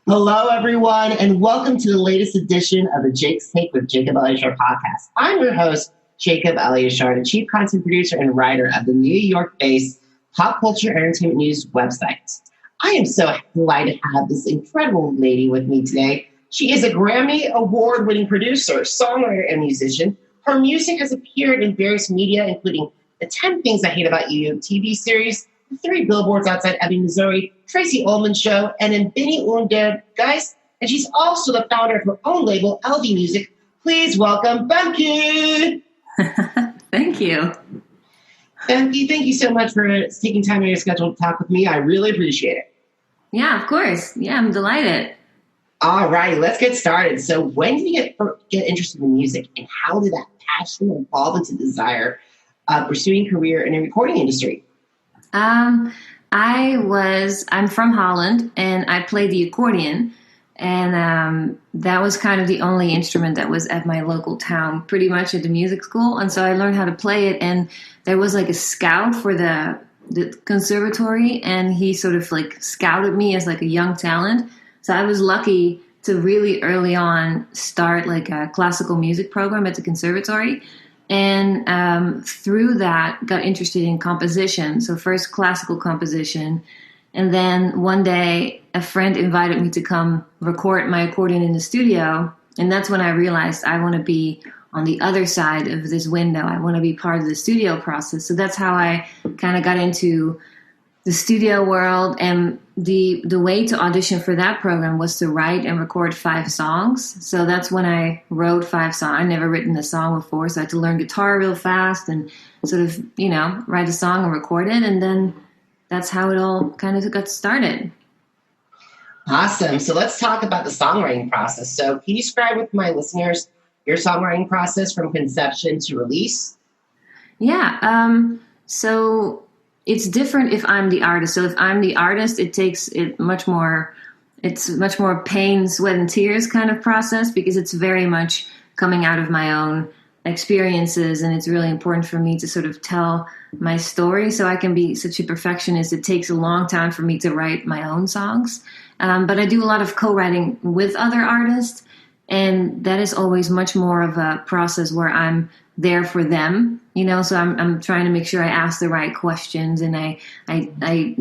Hello, everyone, and welcome to the latest edition of the Jake's Take with Jacob Elyachar Podcast. I'm your host, Jacob Elyachar, the chief content producer and writer of the New York-based pop culture entertainment news website. I am so delighted to have this incredible lady with me today. She is a Grammy award-winning producer, songwriter, and musician. Her music has appeared in various media, including the 10 Things I Hate About You TV series, the 3 Billboards Outside Ebbing, Missouri, Tracy Ullman Show, and in Benny Ullman Guys. And she's also the founder of her own label, LV Music. Please welcome Femke. Thank you. Femke, thank you so much for taking time in your schedule to talk with me. I really appreciate it. Yeah, of course. Yeah, I'm delighted. All right, let's get started. So when did you get interested in music, and how did that passion evolve into desire pursuing a career in the recording industry? I'm from Holland, and I play the accordion, and that was kind of the only instrument that was at my local town, pretty much at the music school. And so I learned how to play it, and there was like a scout for the conservatory, and he sort of like scouted me as like a young talent. So I was lucky to really early on start like a classical music program at the conservatory. And through that, got interested in composition. So first classical composition. And then one day, a friend invited me to come record my accordion in the studio. And that's when I realized I want to be on the other side of this window. I want to be part of the studio process. So that's how I kind of got into the studio world. And the way to audition for that program was to write and record 5 songs. So that's when I wrote 5 songs. I'd never written a song before, so I had to learn guitar real fast and sort of, write a song and record it. And then that's how it all kind of got started. Awesome. So let's talk about the songwriting process. So can you describe with my listeners your songwriting process from conception to release? Yeah. So it's different if I'm the artist. So if I'm the artist, it's much more pain, sweat, and tears kind of process, because it's very much coming out of my own experiences. And it's really important for me to sort of tell my story. So I can be such a perfectionist. It takes a long time for me to write my own songs. But I do a lot of co-writing with other artists. And that is always much more of a process where I'm there for them, so I'm trying to make sure I ask the right questions and I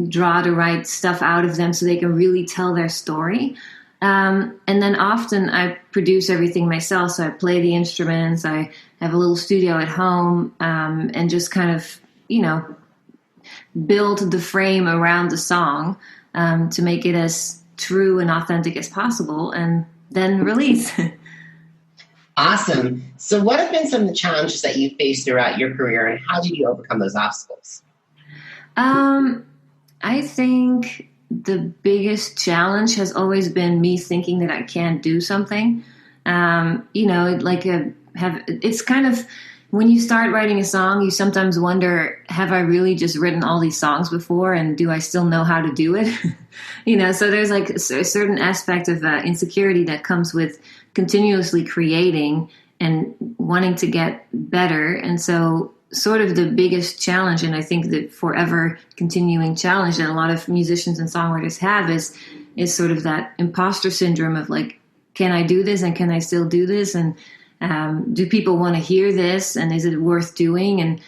draw the right stuff out of them so they can really tell their story. And then often I produce everything myself. So I play the instruments, I have a little studio at home, and just kind of, build the frame around the song to make it as true and authentic as possible, and then release. Awesome. So what have been some of the challenges that you faced throughout your career, and how did you overcome those obstacles? I think the biggest challenge has always been me thinking that I can't do something. It's kind of, when you start writing a song, you sometimes wonder, have I really just written all these songs before, and do I still know how to do it? So there's like a certain aspect of insecurity that comes with continuously creating and wanting to get better. And so sort of the biggest challenge, and I think the forever continuing challenge that a lot of musicians and songwriters have is sort of that imposter syndrome of like, can I do this, and can I still do this? And do people want to hear this, and is it worth doing? And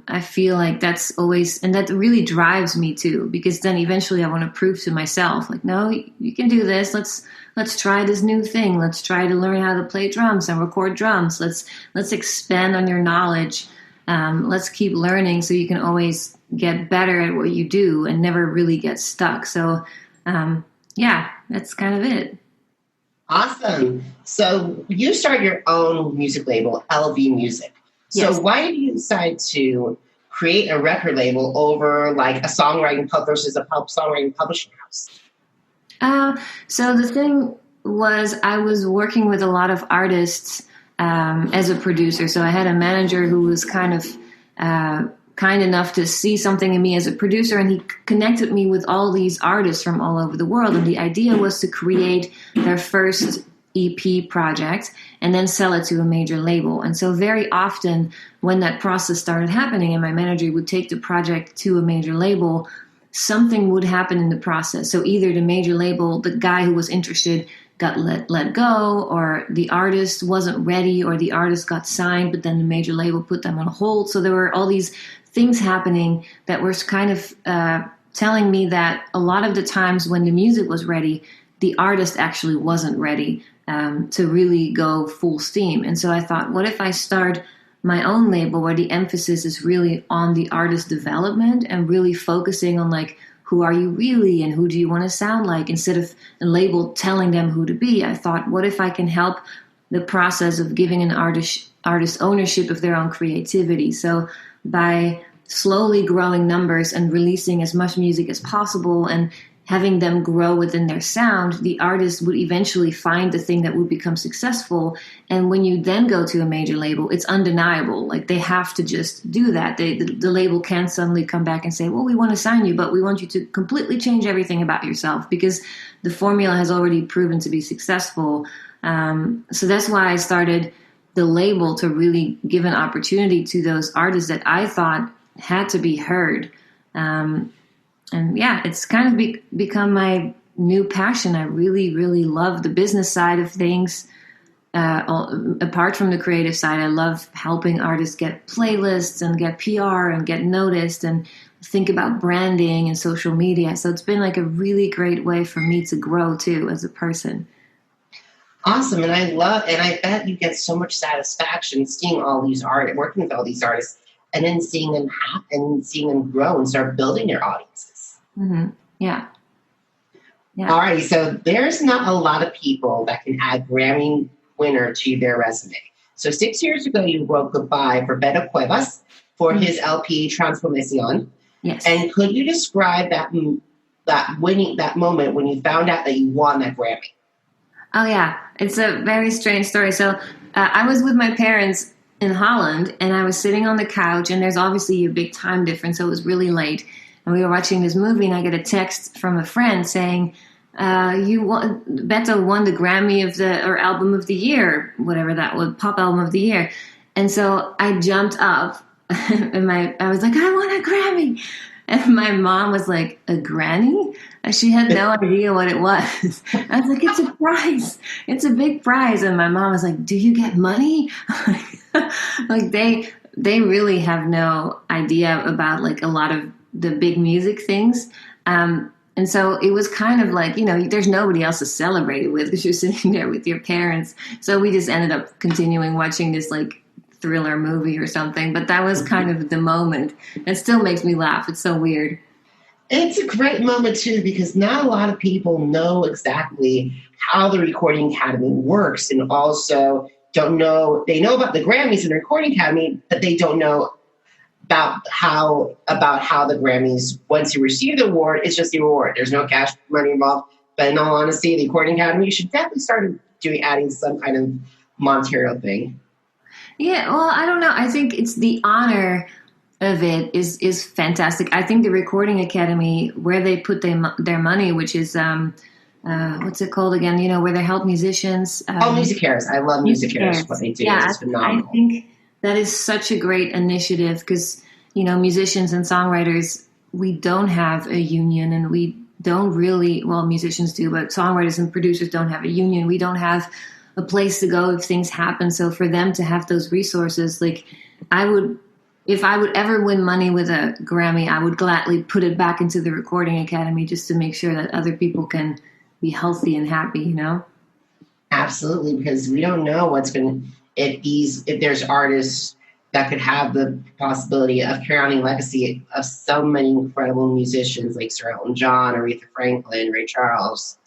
I feel like that's always, and that really drives me too, because then eventually I want to prove to myself, like, no, you can do this. Let's try this new thing. Let's try to learn how to play drums and record drums. Let's expand on your knowledge. Let's keep learning so you can always get better at what you do and never really get stuck. So, that's kind of it. Awesome. So you started your own music label, LV Music. So Yes. Why did you decide to create a record label over like a songwriting pub versus a songwriting publishing house? So the thing was, I was working with a lot of artists as a producer. So I had a manager who was kind enough to see something in me as a producer, and he connected me with all these artists from all over the world. And the idea was to create their first EP project and then sell it to a major label. And so very often when that process started happening and my manager would take the project to a major label, something would happen in the process. So either the major label, the guy who was interested got let go, or the artist wasn't ready, or the artist got signed, but then the major label put them on hold. So there were all these things happening that were kind of telling me that a lot of the times when the music was ready, the artist actually wasn't ready to really go full steam. And so I thought, what if I start my own label where the emphasis is really on the artist development and really focusing on like, who are you really and who do you want to sound like, instead of a label telling them who to be. I thought, what if I can help the process of giving an artist ownership of their own creativity? So by slowly growing numbers and releasing as much music as possible and having them grow within their sound, the artist would eventually find the thing that would become successful. And when you then go to a major label, it's undeniable. Like, they have to just do that. The label can't suddenly come back and say, well, we want to sign you, but we want you to completely change everything about yourself, because the formula has already proven to be successful. So that's why I started the label, to really give an opportunity to those artists that I thought had to be heard. And yeah, it's kind of become my new passion. I really, really love the business side of things. Apart from the creative side, I love helping artists get playlists and get PR and get noticed and think about branding and social media. So it's been like a really great way for me to grow too as a person. Awesome. And I bet you get so much satisfaction seeing all these artists, working with all these artists, and then seeing them grow and start building their audiences. Mm-hmm. Yeah. All right. So there's not a lot of people that can add Grammy winner to their resume. So 6 years ago, you wrote goodbye for Beto Cuevas for his LP Transformacion. Yes. And could you describe that moment when you found out that you won that Grammy? Oh yeah, it's a very strange story. So I was with my parents in Holland, and I was sitting on the couch, and there's obviously a big time difference, so it was really late. And we were watching this movie, and I get a text from a friend saying, Beto won the Grammy or album of the year, whatever that was, pop album of the year. And so I jumped up and I was like, I won a Grammy. And my mom was like, a granny? She had no idea what it was. I was like, it's a prize. It's a big prize. And my mom was like, do you get money? Like they really have no idea about like a lot of the big music things. And so it was kind of like, there's nobody else to celebrate it with because you're sitting there with your parents. So we just ended up continuing watching this like thriller movie or something. But that was kind of the moment. It still makes me laugh. It's so weird. It's a great moment, too, because not a lot of people know exactly how the Recording Academy works, and also they know about the Grammys and the Recording Academy, but they don't know about how the Grammys, once you receive the award, it's just the award. There's no cash money involved. But in all honesty, the Recording Academy, you should definitely start adding some kind of monetary thing. Yeah, well, I don't know. I think it's the honor of it is fantastic. I think the Recording Academy, where they put their money, which is what's it called again? Where they help musicians. Music Cares. I love Music Cares. What they do is phenomenal. I think that is such a great initiative because musicians and songwriters, we don't have a union, and we don't really. Well, musicians do, but songwriters and producers don't have a union. We don't have a place to go if things happen. So for them to have those resources, like if I would ever win money with a Grammy, I would gladly put it back into the Recording Academy just to make sure that other people can be healthy and happy, Absolutely, because we don't know if there's artists that could have the possibility of carrying legacy of so many incredible musicians like Sir Elton John, Aretha Franklin, Ray Charles,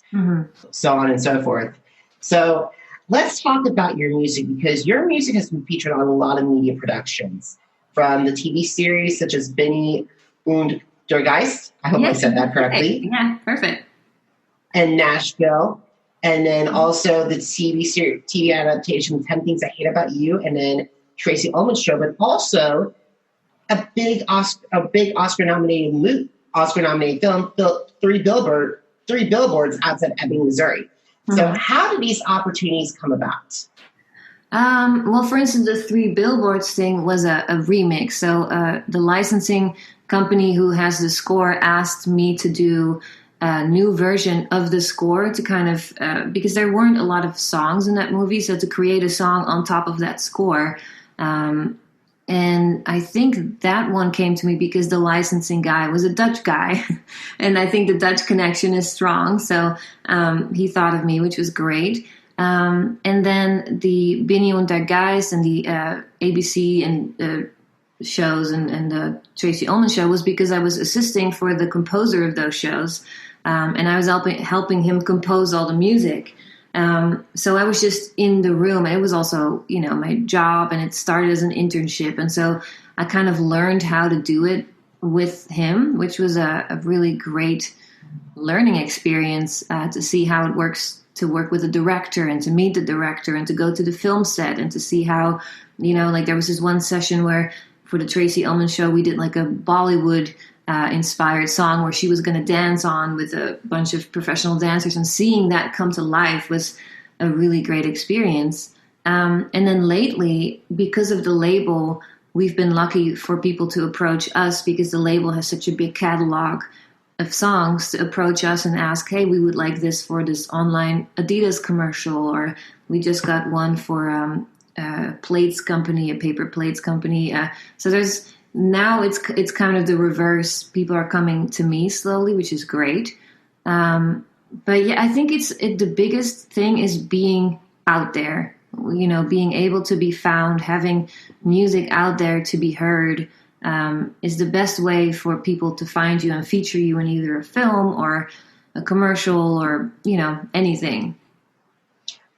so on and so forth. So let's talk about your music, because your music has been featured on a lot of media productions, from the TV series such as Benny und der Geist. I hope I said that correctly. Yeah, perfect. And Nashville. And then also the TV adaptation, 10 Things I Hate About You, and then Tracy Ullman show, but also a big Oscar-nominated film, 3 Billboards Outside Ebbing, Missouri. So how do these opportunities come about? Well, for instance, the 3 Billboards thing was a remix. So the licensing company who has the score asked me to do a new version of the score to kind of, because there weren't a lot of songs in that movie, so to create a song on top of that score. And I think that one came to me because the licensing guy was a Dutch guy. And I think the Dutch connection is strong. So he thought of me, which was great. And then the Binny und der Geist and the ABC and shows and the Tracy Ullman show was because I was assisting for the composer of those shows. And I was helping him compose all the music. So I was just in the room. It was also, my job, and it started as an internship. And so I kind of learned how to do it with him, which was a really great learning experience to see how it works to work with a director and to meet the director and to go to the film set and to see how, there was this one session where for the Tracy Ullman show, we did like a Bollywood inspired song where she was going to dance on with a bunch of professional dancers, and seeing that come to life was a really great experience. And then lately, because of the label, we've been lucky for people to approach us because the label has such a big catalog of songs to approach us and ask, hey, we would like this for this online Adidas commercial, or we just got one for a plates company, a paper plates company. So there's now it's kind of the reverse. People are coming to me slowly, which is great. But yeah, I think the biggest thing is being out there, being able to be found, having music out there to be heard, is the best way for people to find you and feature you in either a film or a commercial or, anything.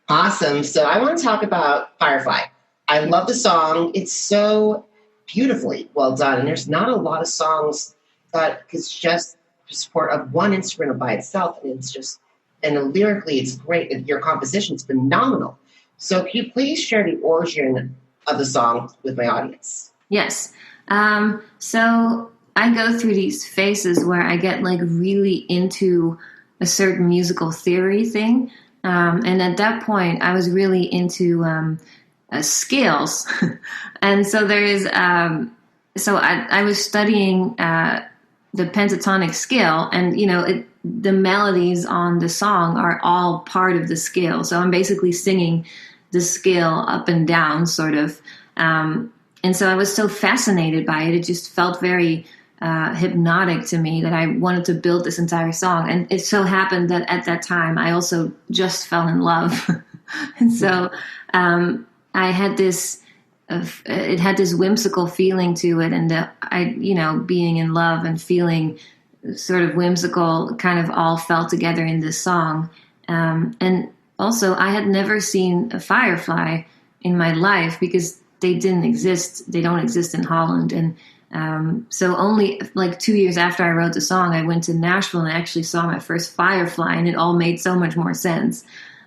Awesome. So I want to talk about Firefly. I love the song. It's so beautifully well done. And there's not a lot of songs that it's just the support of one instrument by itself. And lyrically, it's great. Your composition is phenomenal. So can you please share the origin of the song with my audience? Yes. So I go through these phases where I get like really into a certain musical theory thing. And at that point, I was really into scales. And so there is, so I was studying the pentatonic scale, and, the melodies on the song are all part of the scale. So I'm basically singing the scale up and down, sort of. And so I was so fascinated by it. It just felt very hypnotic to me that I wanted to build this entire song. And it so happened that at that time, I also just fell in love. And so I had this, it had this whimsical feeling to it. And being in love and feeling sort of whimsical kind of all fell together in this song. And also I had never seen a Firefly in my life because they didn't exist. They don't exist in Holland. And so only like 2 years after I wrote the song, I went to Nashville and I actually saw my first Firefly, and it all made so much more sense.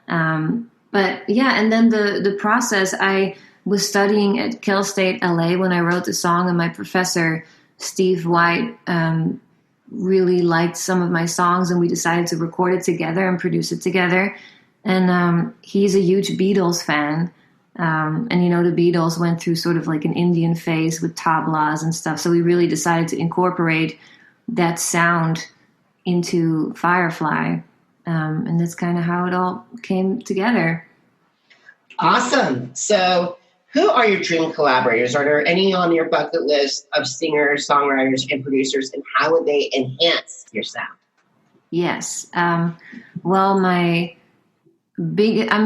But yeah, and then the process, I was studying at Cal State LA when I wrote the song, and my professor, Steve White, really liked some of my songs, and we decided to record it together and produce it together. And he's a huge Beatles fan. And, the Beatles went through sort of like an Indian phase with tablas and stuff. So we really decided to incorporate that sound into Firefly. And that's kind of how it all came together. Awesome. So who are your dream collaborators? Are there any on your bucket list of singers, songwriters, and producers, and how would they enhance your sound? Yes. Well, I'm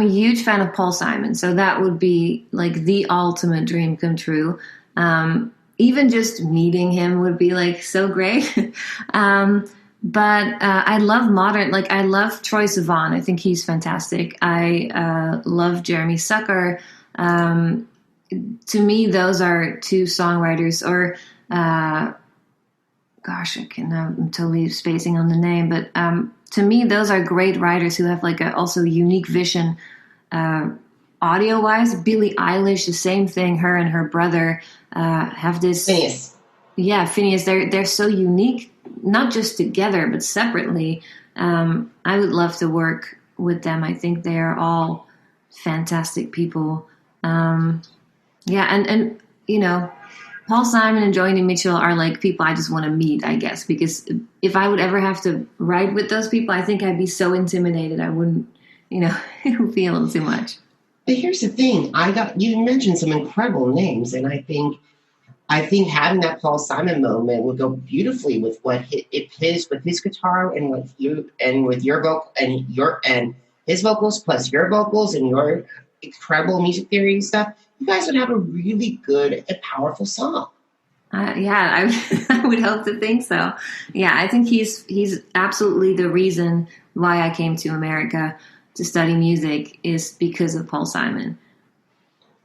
a huge fan of Paul Simon, so that would be like the ultimate dream come true. Even just meeting him would be like so great. But I love modern, like I love Troye Sivan. I think he's fantastic. I love Jeremy Zucker. To me, those are two songwriters, or I'm totally spacing on the name, but to me, those are great writers who have like also a unique vision, audio-wise. Billie Eilish, the same thing. Her and her brother have this. Phineas. Yeah, Phineas. They're so unique, not just together but separately. I would love to work with them. I think they are all fantastic people. Yeah, and Paul Simon and Joni Mitchell are like people I just want to meet, I guess, because if I would ever have to write with those people, I think I'd be so intimidated. I wouldn't, feel too much. But here's the thing. You mentioned some incredible names, and I think having that Paul Simon moment would go beautifully with with his guitar and with your vocal and his vocals plus your vocals and your incredible music theory stuff. You guys would have a really good and powerful song. Yeah, I would hope to think so. Yeah, I think he's absolutely the reason why I came to America to study music is because of Paul Simon.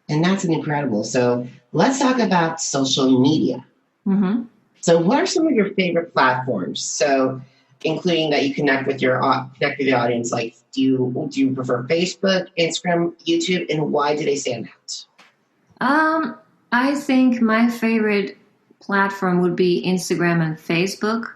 And that's incredible. So let's talk about social media. Mm-hmm. So what are some of your favorite platforms? So including that you connect with the audience, like do you prefer Facebook, Instagram, YouTube, and why do they stand out? I think my favorite platform would be Instagram and Facebook.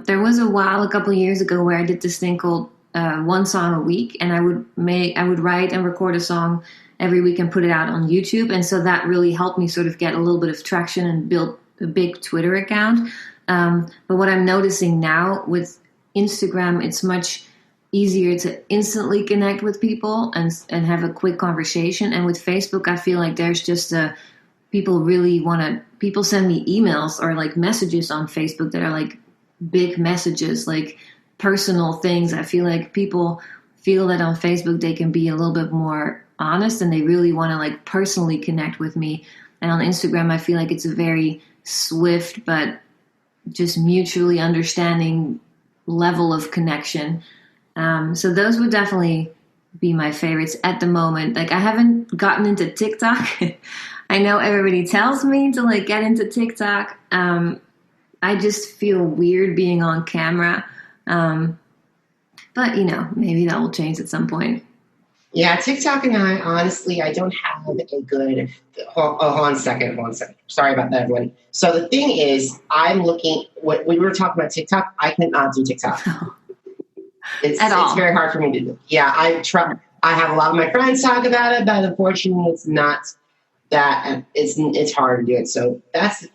There was a couple of years ago, where I did this thing called one song a week, and I would write and record a song every week and put it out on YouTube. And so that really helped me sort of get a little bit of traction and build a big Twitter account. But what I'm noticing now with Instagram, it's much easier to instantly connect with people and have a quick conversation. And with Facebook, I feel like there's just people send me emails or like messages on Facebook that are like big messages, like personal things. I feel like people feel that on Facebook they can be a little bit more honest and they really want to like personally connect with me. And on Instagram, I feel like it's a very swift but just mutually understanding level of connection. So those would definitely be my favorites at the moment. Like, I haven't gotten into TikTok. I know everybody tells me to like get into TikTok. I just feel weird being on camera. But maybe that will change at some point. Yeah, TikTok and I, honestly, I don't have a good... Hold on a second. Sorry about that, everyone. So the thing is, I'm looking... When we were talking about TikTok, I cannot do TikTok. It's very hard for me to do. Yeah, I have a lot of my friends talk about it, but unfortunately, it's not that... It's hard to do it. So that's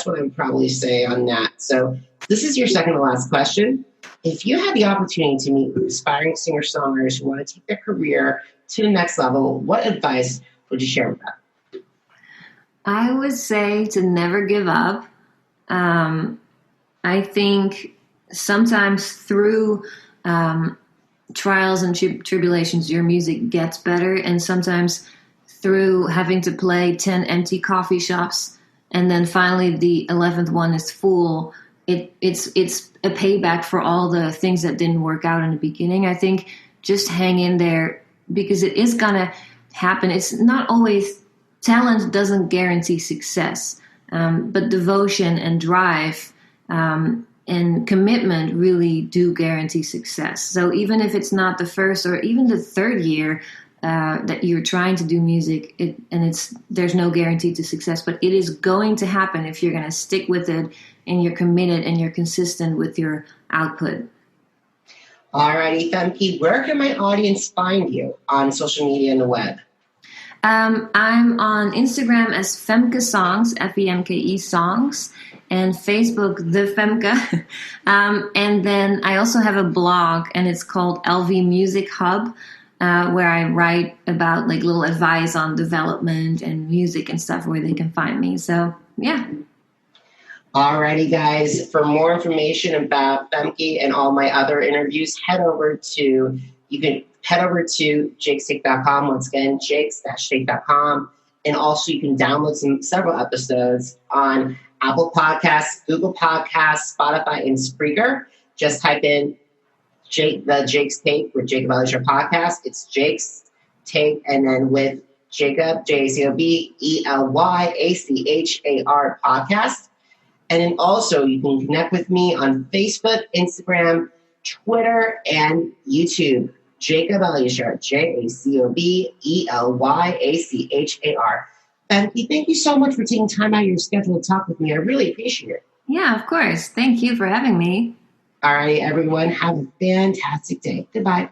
what I would probably say on that. So this is your second to last question. If you had the opportunity to meet aspiring singer-songwriters who want to take their career to the next level, what advice would you share with them? I would say to never give up. I think sometimes through trials and tribulations, your music gets better. And sometimes through having to play 10 empty coffee shops and then finally the 11th one is full, it's a payback for all the things that didn't work out in the beginning. I think just hang in there because it is going to happen. It's not always... Talent doesn't guarantee success, but devotion and drive and commitment really do guarantee success. So even if it's not the first or even the third year that you're trying to do music, there's no guarantee to success, but it is going to happen if you're going to stick with it and you're committed and you're consistent with your output. Alrighty, Femke, where can my audience find you on social media and the web? I'm on Instagram as Femke Songs, Femke Songs, and Facebook, The Femke. And then I also have a blog, and it's called LV Music Hub, where I write about like little advice on development and music and stuff where they can find me. So, yeah. Alrighty, guys. For more information about Femke and all my other interviews, head over to jakestake.com. Once again, jakes-take.com. And also you can download several episodes on Apple Podcasts, Google Podcasts, Spotify, and Spreaker. Just type in Jake's Take with Jacob Elyachar Podcast. It's Jake's Take, and then with Jacob, JACOB Podcast. And then also you can connect with me on Facebook, Instagram, Twitter, and YouTube. Jacob Elyachar, JACOB Femke, thank you so much for taking time out of your schedule to talk with me. I really appreciate it. Yeah, of course. Thank you for having me. All right, everyone. Have a fantastic day. Goodbye.